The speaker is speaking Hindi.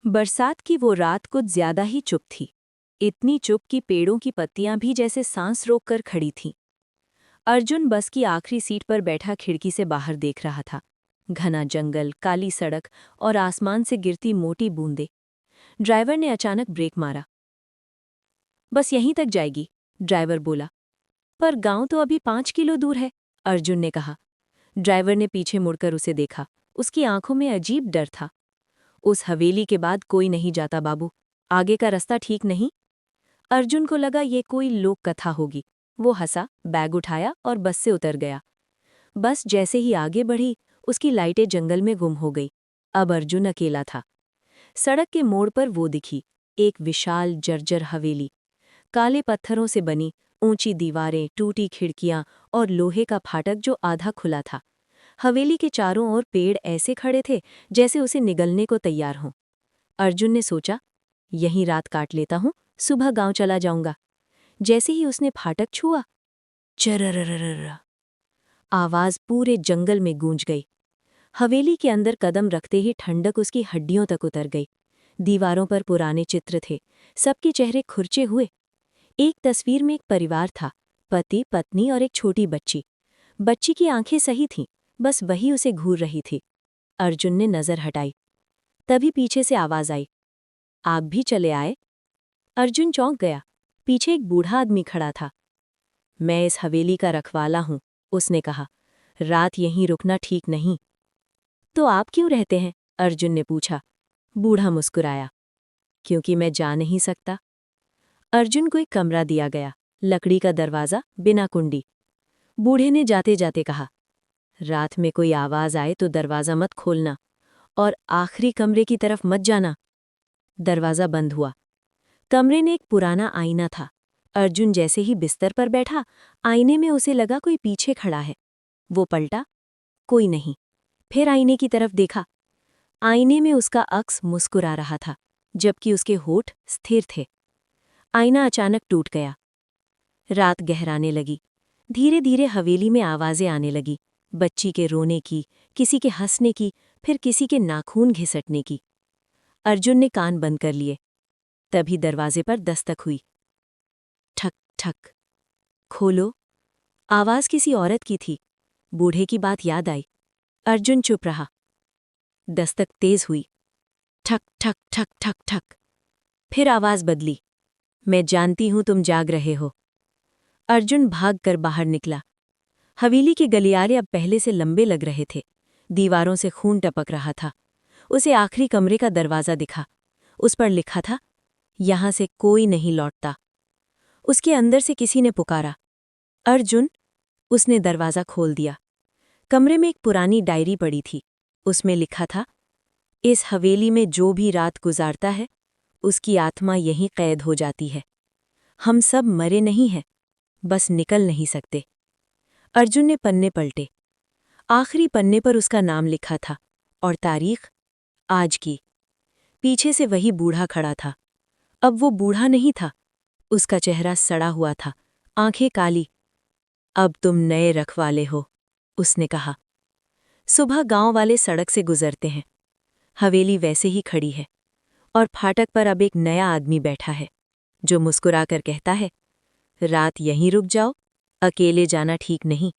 बरसात की वो रात कुछ ज्यादा ही चुप थी। इतनी चुप कि पेड़ों की पत्तियां भी जैसे सांस रोककर खड़ी थीं। अर्जुन बस की आखिरी सीट पर बैठा खिड़की से बाहर देख रहा था। घना जंगल, काली सड़क और आसमान से गिरती मोटी बूंदें। ड्राइवर ने अचानक ब्रेक मारा। बस यहीं तक जाएगी, ड्राइवर बोला। पर गांव तो अभी 5 किलो दूर है, अर्जुन ने कहा। ड्राइवर ने पीछे मुड़कर उसे देखा। उसकी आंखों में अजीब डर था। उस हवेली के बाद कोई नहीं जाता बाबू, आगे का रास्ता ठीक नहीं। अर्जुन को लगा ये कोई लोक कथा होगी। वो हंसा, बैग उठाया और बस से उतर गया। बस जैसे ही आगे बढ़ी, उसकी लाइटें जंगल में गुम हो गई। अब अर्जुन अकेला था। सड़क के मोड़ पर वो दिखी, एक विशाल जर्जर हवेली। काले पत्थरों से बनी, ऊंची दीवारें, टूटी खिड़कियां और लोहे का फाटक जो आधा खुला था। हवेली के चारों ओर पेड़ ऐसे खड़े थे जैसे उसे निगलने को तैयार हों। अर्जुन ने सोचा, यहीं रात काट लेता हूं, सुबह गांव चला जाऊंगा। जैसे ही उसने फाटक छुआ, चररररर आवाज पूरे जंगल में गूंज गई। हवेली के अंदर कदम रखते ही ठंडक उसकी हड्डियों तक उतर गई। दीवारों पर पुराने चित्र थे, सबके चेहरे खुरचे हुए। एक तस्वीर में एक परिवार था, पति, पत्नी और एक छोटी बच्ची। बच्ची की आंखें सही थीं, बस वही उसे घूर रही थी। अर्जुन ने नजर हटाई। तभी पीछे से आवाज आई, आप भी चले आए? अर्जुन चौंक गया। पीछे एक बूढ़ा आदमी खड़ा था। मैं इस हवेली का रखवाला हूं, उसने कहा। रात यहीं रुकना ठीक नहीं। तो आप क्यों रहते हैं? अर्जुन ने पूछा। बूढ़ा मुस्कुराया। क्योंकि मैं जा नहीं सकता। अर्जुन को एक कमरा दिया गया, लकड़ी का दरवाजा, बिना कुंडी। बूढ़े ने जाते जाते कहा, रात में कोई आवाज आए तो दरवाजा मत खोलना और आखिरी कमरे की तरफ मत जाना। दरवाजा बंद हुआ। कमरे में एक पुराना आईना था। अर्जुन जैसे ही बिस्तर पर बैठा, आईने में उसे लगा कोई पीछे खड़ा है। वो पलटा, कोई नहीं। फिर आईने की तरफ देखा। आईने में उसका अक्स मुस्कुरा रहा था, जबकि उसके होठ स्थिर थे। आईना अचानक टूट गया। रात गहराने लगी। धीरे धीरे हवेली में आवाजें आने लगी, बच्ची के रोने की, किसी के हंसने की, फिर किसी के नाखून घिसटने की। अर्जुन ने कान बंद कर लिए। तभी दरवाजे पर दस्तक हुई। ठक ठक। खोलो। आवाज किसी औरत की थी। बूढ़े की बात याद आई। अर्जुन चुप रहा। दस्तक तेज हुई। ठक ठक ठक ठक ठक। फिर आवाज बदली। मैं जानती हूं तुम जाग रहे हो। अर्जुन भागकर बाहर निकला। हवेली के गलियारे अब पहले से लंबे लग रहे थे। दीवारों से खून टपक रहा था। उसे आखिरी कमरे का दरवाजा दिखा। उस पर लिखा था, यहां से कोई नहीं लौटता। उसके अंदर से किसी ने पुकारा, अर्जुन। उसने दरवाजा खोल दिया। कमरे में एक पुरानी डायरी पड़ी थी। उसमें लिखा था, इस हवेली में जो भी रात गुजारता है, उसकी आत्मा यहीं कैद हो जाती है। हम सब मरे नहीं हैं, बस निकल नहीं सकते। अर्जुन ने पन्ने पलटे। आखिरी पन्ने पर उसका नाम लिखा था और तारीख आज की। पीछे से वही बूढ़ा खड़ा था। अब वो बूढ़ा नहीं था। उसका चेहरा सड़ा हुआ था, आंखें काली। अब तुम नए रखवाले हो, उसने कहा। सुबह गांव वाले सड़क से गुजरते हैं। हवेली वैसे ही खड़ी है और फाटक पर अब एक नया आदमी बैठा है, जो मुस्कुराकर कहता है, रात यहीं रुक जाओ, अकेले जाना ठीक नहीं।